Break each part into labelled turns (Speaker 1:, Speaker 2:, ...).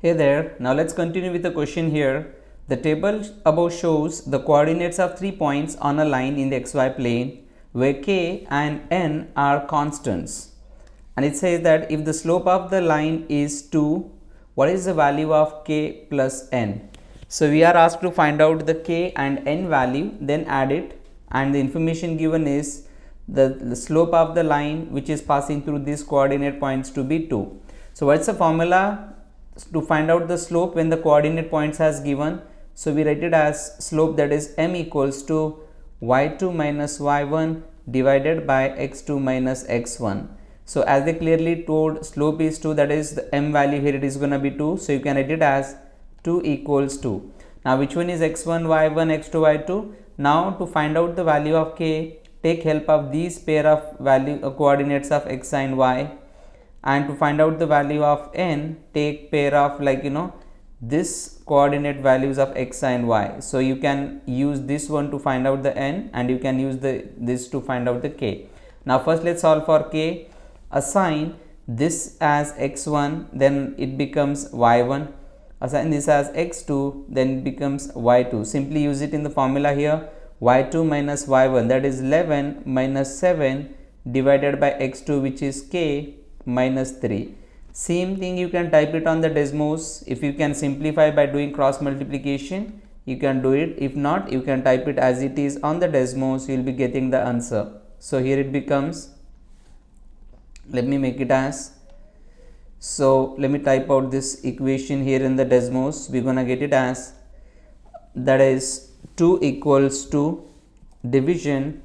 Speaker 1: Hey there, now let's continue with the question here. The table above shows the coordinates of 3 points on a line in the xy plane where k and n are constants. And it says that if the slope of the line is 2, what is the value of k plus n? So we are asked to find out the k and n value, then add it, and the information given is the slope of the line which is passing through these coordinate points to be 2. So what's the formula to find out the slope when the coordinate points has given? So we write it as slope, that is m equals to y2 minus y1 divided by x2 minus x1. So as they clearly told, slope is 2, that is the m value here it is going to be 2. So you can write it as 2 equals 2. Now which one is x1 y1 x2 y2? Now to find out the value of k, take help of these pair of coordinates of x and y, and to find out the value of n, take pair of this coordinate values of x and y. So you can use this one to find out the n, and you can use this to find out the k. Now first let's solve for k. Assign this as x1, then it becomes y1. Assign this as x2, then it becomes y2. Simply use it in the formula here. y2 minus y1, that is 11 minus 7 divided by x2, which is k minus 3. Same thing you can type it on the Desmos. If you can simplify by doing cross multiplication, you can do it. If not, you can type it as it is on the Desmos. You will be getting the answer. So here it becomes, let me make it as, so let me type out this equation here in the Desmos. We're gonna get it as, that is 2 equals to division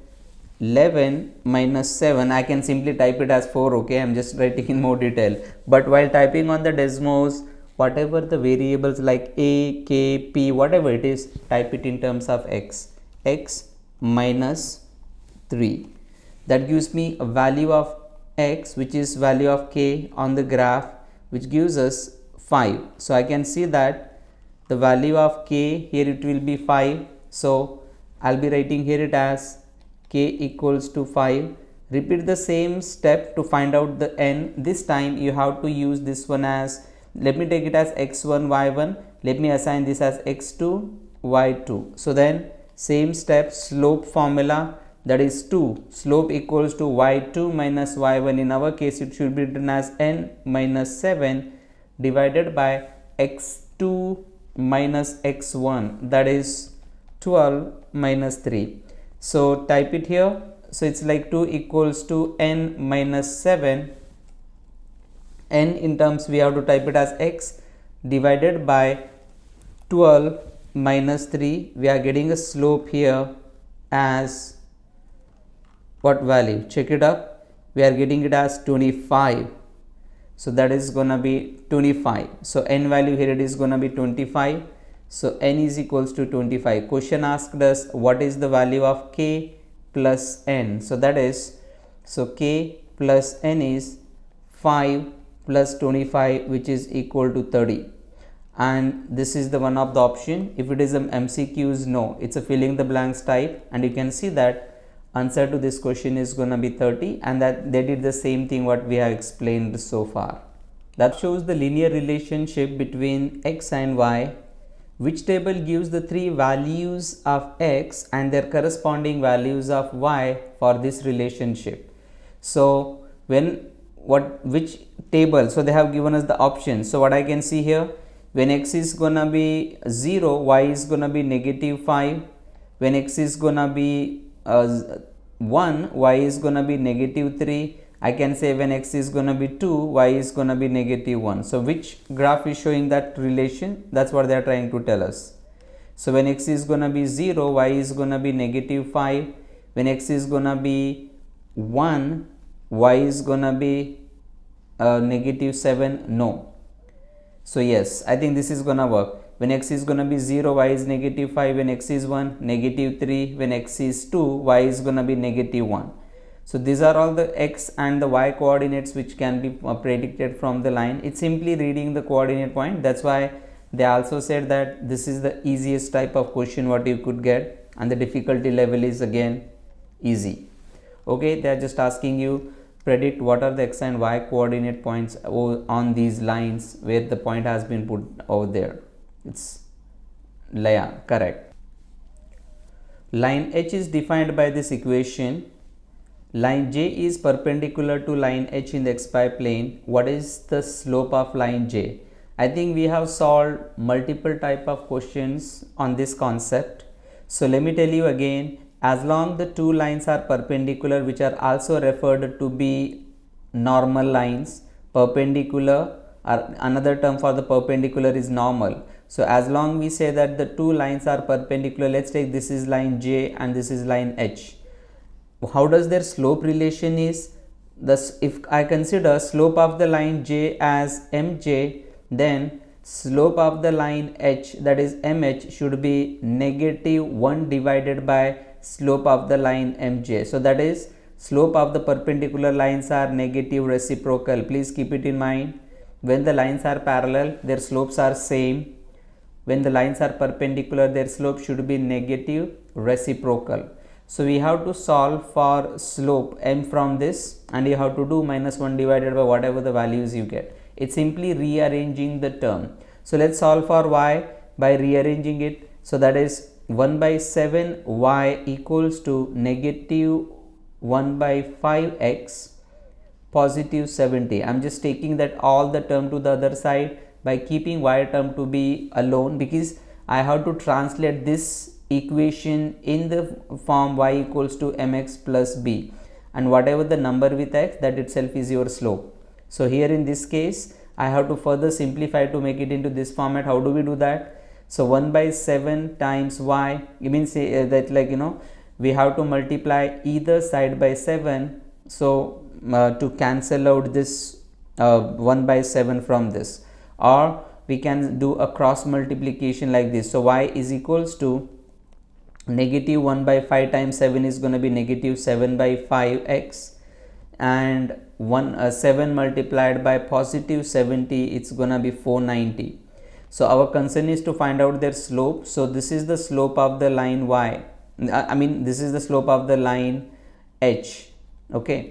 Speaker 1: 11 minus 7. I can simply type it as 4. Okay, I'm just writing in more detail, but while typing on the Desmos, whatever the variables like a, k, p, whatever it is, type it in terms of x minus 3. That gives me a value of x, which is value of k on the graph, which gives us 5. So I can see that the value of k here it will be 5. So I'll be writing here it as k equals to 5. Repeat the same step to find out the n. This time you have to use this one as, let me take it as x1 y1. Let me assign this as x2 y2. So then same step, slope formula, that is 2. Slope equals to y2 minus y1. In our case it should be written as n minus 7 divided by x2 minus x1, that is 12 minus 3. So type it here. So it's like 2 equals to n minus 7. N in terms we have to type it as x divided by 12 minus 3. We are getting a slope here as what value? Check it up. We are getting it as 25. So that is gonna be 25. So n value here it is gonna be 25. So n is equals to 25. Question asked us what is the value of k plus n. So that is, so k plus n is 5 plus 25, which is equal to 30. And this is the one of the option. If it is an MCQs, no, it's a filling the blanks type, and you can see that answer to this question is gonna be 30, and that they did the same thing what we have explained so far. That shows the linear relationship between x and y, which table gives the 3 values of x and their corresponding values of y for this relationship. So which table? So they have given us the options. So what I can see here, when x is gonna be 0, y is gonna be negative 5. When x is gonna be 1, y is gonna be negative 3. I can say when x is gonna be 2, y is gonna be negative 1. So which graph is showing that relation? That's what they are trying to tell us. So when x is gonna be 0, y is gonna be negative 5. When x is gonna be 1, y is gonna be negative 7. No. So yes, I think this is gonna work. When x is gonna be 0, y is negative 5. When x is 1, negative 3. When x is 2, y is gonna be negative 1. So these are all the x and the y coordinates which can be predicted from the line. It's simply reading the coordinate point. That's why they also said that this is the easiest type of question what you could get, and the difficulty level is again easy. Okay, they are just asking you predict what are the x and y coordinate points on these lines where the point has been put over there. It's correct. Line H is defined by this equation. Line J is perpendicular to line H in the xy plane. What is the slope of line J? I think we have solved multiple type of questions on this concept. So let me tell you again, as long the two lines are perpendicular, which are also referred to be normal lines, perpendicular, or another term for the perpendicular is normal. So as long we say that the two lines are perpendicular, let's take this is line J and this is line H. How does their slope relation is? Thus, if I consider slope of the line J as mj, then slope of the line H, that is mh, should be -1 divided by slope of the line mj. So that is slope of the perpendicular lines are negative reciprocal. Please keep it in mind. When the lines are parallel, their slopes are same. When the lines are perpendicular, their slope should be negative reciprocal. So we have to solve for slope m from this, and you have to do -1 divided by whatever the values you get. It's simply rearranging the term. So let's solve for y by rearranging it. So that is 1 by 7 y equals to -1 by 5x positive 70. I'm just taking that all the term to the other side by keeping y term to be alone, because I have to translate this equation in the form y equals to mx plus b, and whatever the number with x, that itself is your slope. So here in this case I have to further simplify to make it into this format. How do we do that? So 1 by 7 times y, it means that, like, we have to multiply either side by 7, so to cancel out this 1 by 7 from this, or we can do a cross multiplication like this. So y is equals to -1 by 5 times 7 is going to be -7 by 5x, and 7 multiplied by positive 70, it's going to be 490. So our concern is to find out their slope. So this is the slope of the line y, this is the slope of the line h. Okay,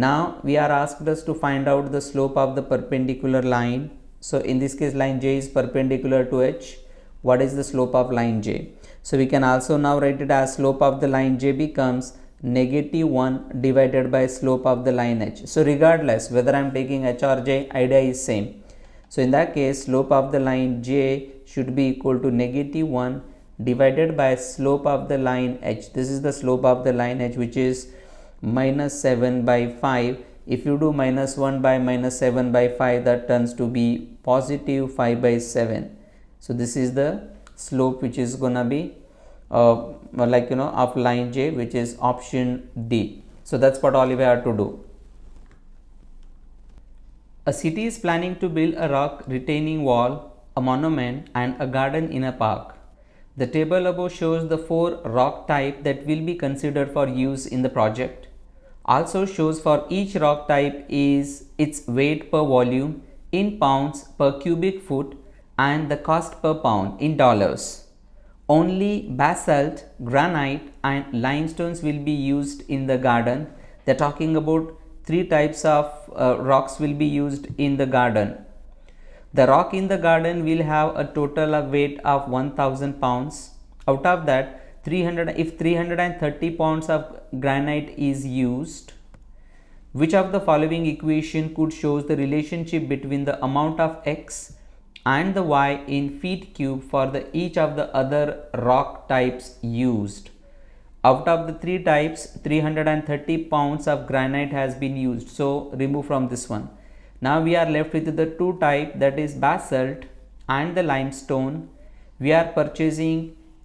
Speaker 1: now we are asked us to find out the slope of the perpendicular line. So in this case line j is perpendicular to h. What is the slope of line j? So we can also now write it as slope of the line j becomes -1 divided by slope of the line h. So regardless whether I am taking h or j, idea is same. So in that case slope of the line j should be equal to -1 divided by slope of the line h. This is the slope of the line h, which is -7 by 5. If you do -1 by -7 by 5, that turns to be positive 5 by 7. So this is the slope which is gonna be of line j, which is option D. So that's what all we have to do. A city is planning to build a rock retaining wall, a monument, and a garden in a park. The table above shows the 4 rock type that will be considered for use in the project. Also shows for each rock type is its weight per volume in pounds per cubic foot and the cost per pound in dollars. Only basalt, granite, and limestones will be used in the garden. They're talking about 3 types of rocks will be used in the garden. The rock in the garden will have a total of weight of 1000 pounds. Out of that, 330 pounds of granite is used. Which of the following equation could show the relationship between the amount of x and the y in feet cube for each of the other rock types used? Out of the 3 types, 330 pounds of granite has been used. So remove from this one. Now we are left with the 2 type, that is basalt and the limestone. We are purchasing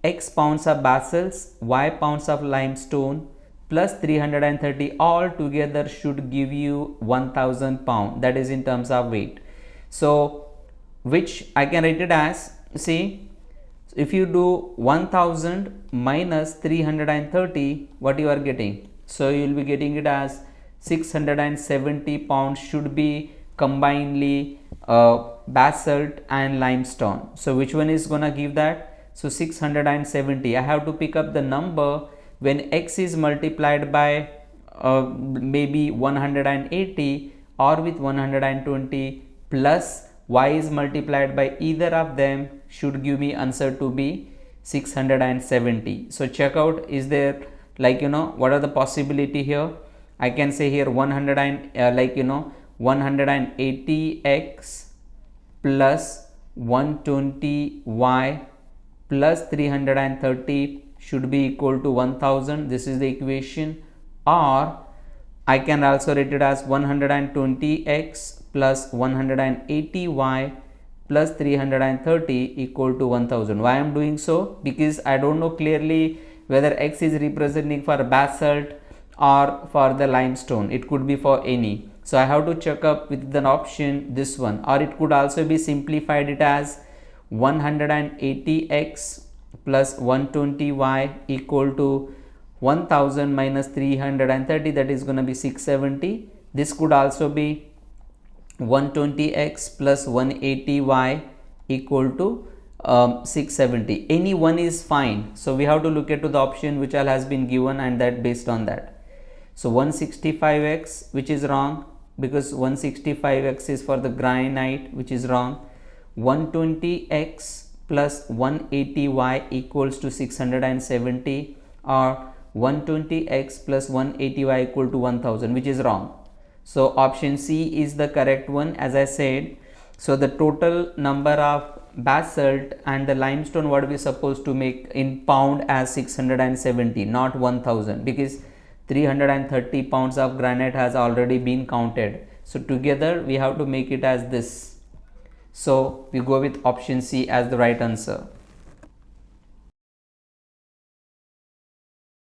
Speaker 1: x pounds of basalts, y pounds of limestone plus 330 all together should give you 1000 pound, that is in terms of weight. So which I can write it as, see, if you do 1000 minus 330, what you are getting? So you will be getting it as 670 pounds should be combinedly basalt and limestone. So which one is gonna give that? So 670. I have to pick up the number when x is multiplied by maybe 180 or with 120 plus y is multiplied by either of them should give me answer to be 670. So check out, is there what are the possibility here? I can say here 180x plus 120y plus 330 should be equal to 1000. This is the equation. Or I can also write it as 120x plus 180y plus 330 equal to 1000. Why I am doing so? Because I don't know clearly whether x is representing for basalt or for the limestone. It could be for any. So I have to check up with the option this one, or it could also be simplified it as 180x plus 120y equal to 1000 minus 330, that is going to be 670. This could also be 120x plus 180y equal to 670. Any one is fine. So we have to look at to the option which all has been given, and that based on that. So 165x, which is wrong, because 165x is for the granite, which is wrong. 120x plus 180y equals to 670, or 120x plus 180y equal to 1000, which is wrong. So option C is the correct one, as I said. So the total number of basalt and the limestone what we supposed to make in pound as 670, not 1000, because 330 pounds of granite has already been counted. So together we have to make it as this. So we go with option C as the right answer.